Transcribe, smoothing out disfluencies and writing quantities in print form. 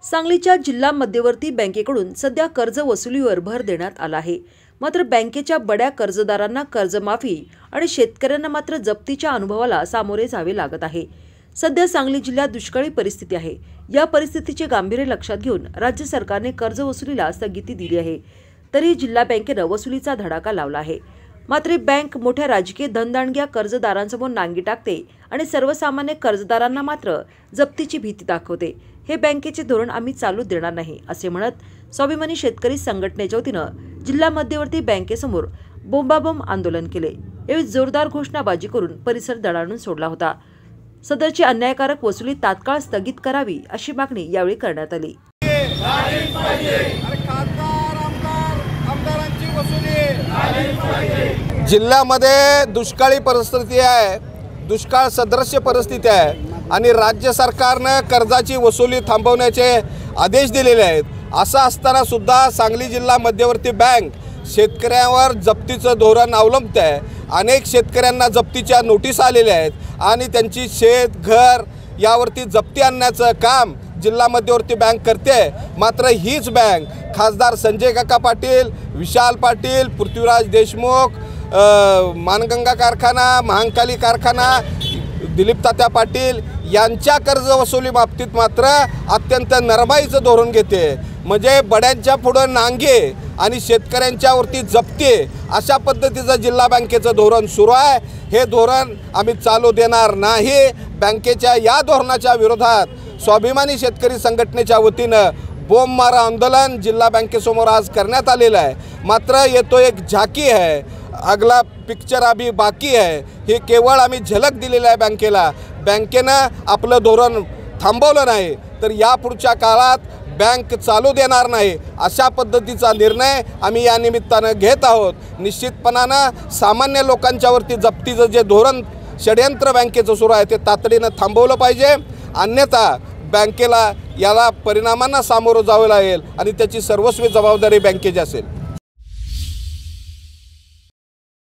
सांगलीच्या जिल्हा मध्यवर्ती बँकेकडून सध्या कर्ज वसुलीवर भर देण्यात आला आहे। मात्र बँकेच्या बड्या कर्जदारांना कर्जमाफी आणि शेतकऱ्यांना मात्र जप्तीच्या अनुभवाला सामोरे जावे लागत आहे। सध्या सांगली जिल्ह्यात दुष्काळी परिस्थिती आहे। या परिस्थितीचे गांभीर्य लक्षात घेऊन राज्य सरकारने कर्ज वसुलीला स्थगिती दिली आहे। तरी जिल्हा बँकेने वसुलीचा धडाका लावला आहे। मात्र बँक मोठ्या राजकीय धनदांडग्या कर्जदारांसमोर नांगी टाकते आणि सर्वसामान्य कर्जदारांना मात्र जप्तीची भीती दाखवते। हे बँकेचे धोरण आम्ही चालू देणार नाही असे म्हणत स्वाभिमानी शेतकरी संघटनेच्या वतीने जिल्हा मध्यवर्ती बँकेसमोर बोंबाबोंब आंदोलन केले। यावेळी जोरदार घोषणाबाजी करून परिसर दणाणून सोडला होता। सदरची अन्यायकारक वसुली तात्काळ स्थगित करावी अशी मागणी यावेळी करण्यात आली। जिल्ह्यामध्ये दुष्काळी परिस्थिती आहे, दुष्काळ सदृश्य परिस्थिती आहे आणि राज्य सरकारने कर्जाची वसुली थांबवण्याचे आदेश दिलेले आहेत। असं असताना सुद्धा सांगली जिल्हा मध्यवर्ती बँक शेतकऱ्यांवर जप्तीचं धोरण अवलंबते आहे। अनेक शेतकऱ्यांना जप्तीच्या नोटीस आलेल्या आहेत आणि त्यांची शेत घर यावरती जप्ती आणण्याचं काम जिल्हा मध्यवर्ती बँक करते। मात्र हीच बँक खासदार संजय काका पाटील, विशाल पाटील, पृथ्वीराज देशमुख, मानगंगा कारखाना, महांकाली कारखाना, दिलीप तात्या पाटील यांच्या कर्ज वसुली बाबतीत मात्र अत्यंत नरमाईचं धोरण घेते। म्हणजे बड्यांच्या पुढे नांगे आणि शेतकऱ्यांच्यावरती जप्ती अशा पद्धतीचं जिल्हा बँकेचं धोरण सुरू आहे। हे धोरण आम्ही चालू देणार नाही। बँकेच्या या धोरणाच्या विरोधात स्वाभिमानी शेतकरी संघटनेच्या वतीनं बोंबमारा आंदोलन जिल्हा बँकेसमोर आज करण्यात आलेलं आहे। मात्र ये तो एक झाकी है, अगला पिक्चर अभी बाकी है। हे केवळ आम्ही झलक दिलेली आहे बँकेला। बँकेनं आपलं धोरण थांबवलं नाही तर यापुढच्या काळात बँक चालू देणार नाही अशा पद्धतीचा निर्णय आम्ही या निमित्तानं घेत आहोत। निश्चितपणानं सामान्य लोकांच्यावरती जप्तीचं जे धोरण षडयंत्र बँकेचं सुरू आहे ते तातडीनं थांबवलं पाहिजे, अन्यथा बँकेला याला परिणामांना सामोरं जावं लागेल आणि त्याची सर्वस्वी जबाबदारी बँकेची असेल।